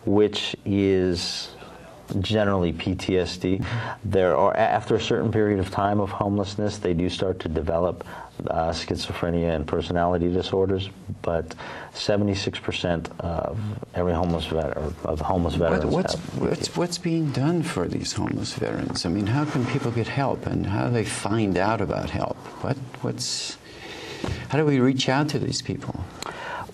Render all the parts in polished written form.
which is generally PTSD. There are, after a certain period of time of homelessness, they do start to develop schizophrenia and personality disorders, but 76% of every homeless veteran, of homeless veterans what's being done for these homeless veterans? I mean, how can people get help, and how do they find out about help? How do we reach out to these people?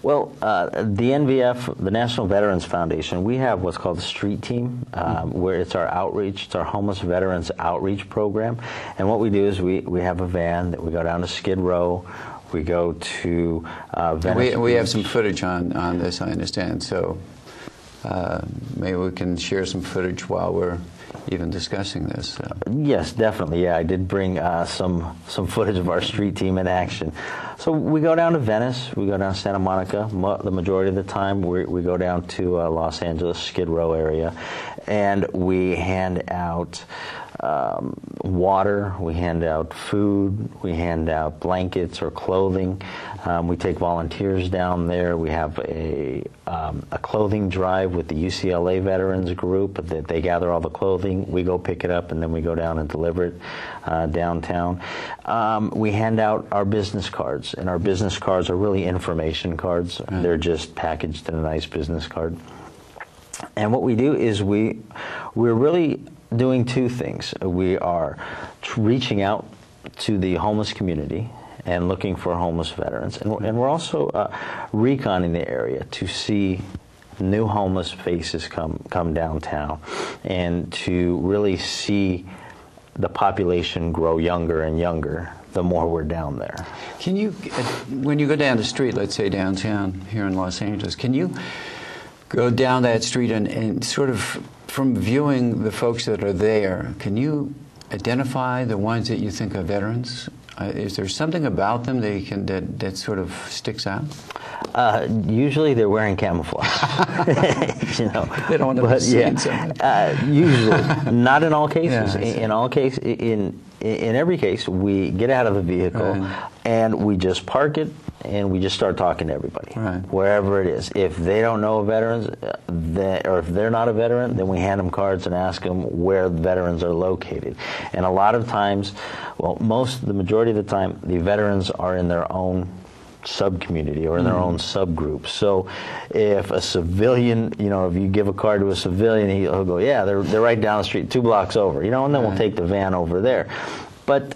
Well, the NVF, the National Veterans Foundation, we have what's called the Street Team, where it's our outreach, it's our homeless veterans outreach program. And what we do is we have a van that we go down to Skid Row, we go to Venice. We have some footage on this, I understand, so maybe we can share some footage while we're even discussing this. Yes, definitely. Yeah, I did bring some footage of our street team in action. So we go down to Venice, we go down to Santa Monica. The majority of the time we go down to Los Angeles, Skid Row area, and we hand out water, we hand out food, we hand out blankets or clothing. We take volunteers down there. We have a clothing drive with the UCLA veterans group that they gather all the clothing. We go pick it up, and then we go down and deliver it downtown. We hand out our business cards, and our business cards are really information cards. They're just packaged in a nice business card. And what we do is we're really doing two things. We are reaching out to the homeless community and looking for homeless veterans. And we're also reconning the area to see new homeless faces come downtown, and to really see the population grow younger and younger the more we're down there. Can you, when you go down the street, let's say downtown here in Los Angeles, can you go down that street and sort of, from viewing the folks that are there, can you identify the ones that you think are veterans? Is there something about them that sort of sticks out? Usually they're wearing camouflage. You know, they don't want to be seen so much. Usually, not in all cases. Yeah, In every case, we get out of the vehicle and we just park it, and we just start talking to everybody, wherever it is. If they don't know veterans, or if they're not a veteran, then we hand them cards and ask them where the veterans are located. And a lot of times, well, the majority of the time, the veterans are in their own sub-community or in their own subgroup. So if a civilian, you know, if you give a card to a civilian, he'll go, yeah, they're right down the street, 2 blocks over, you know, and then we'll take the van over there. But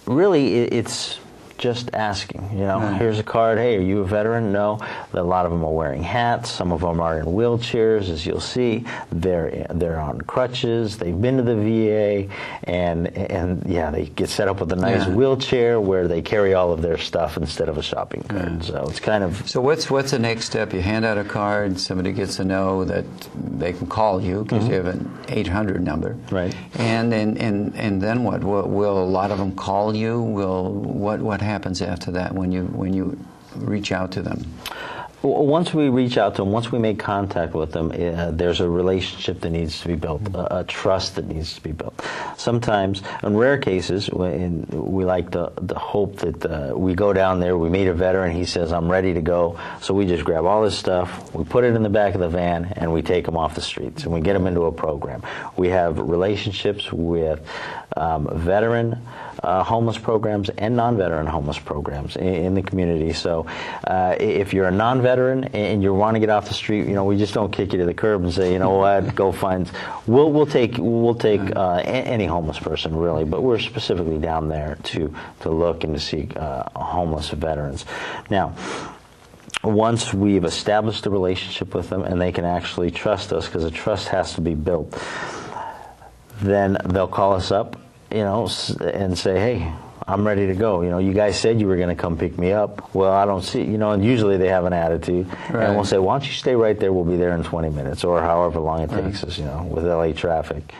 really, it's just asking, you know, here's a card, hey, are you a veteran? No. A lot of them are wearing hats, some of them are in wheelchairs, as you'll see. They're on crutches, they've been to the VA, and yeah, they get set up with a nice wheelchair where they carry all of their stuff instead of a shopping cart. So it's kind of... So what's the next step? You hand out a card, somebody gets to know that they can call you because you have an 800 number. Right. And then what? Will a lot of them call you? What happens after that when you reach out to them? Once we reach out to them, once we make contact with them, there's a relationship that needs to be built, a trust that needs to be built. Sometimes, in rare cases, we like to hope that we go down there, we meet a veteran, he says, I'm ready to go, so we just grab all his stuff, we put it in the back of the van, and we take him off the streets, and we get him into a program. We have relationships with veteran homeless programs and non-veteran homeless programs in the community. So if you're a non-veteran and you want to get off the street, you know, we just don't kick you to the curb and say, you know what, go find. We'll take any homeless person really, but we're specifically down there to look and to see homeless veterans. Now, once we've established a relationship with them and they can actually trust us, because a trust has to be built, then they'll call us up, you know, and say, hey, I'm ready to go. You know, you guys said you were going to come pick me up. Well, I don't see, you know, and usually they have an attitude. And we'll say, why don't you stay right there? We'll be there in 20 minutes or however long it takes us, you know, with LA traffic.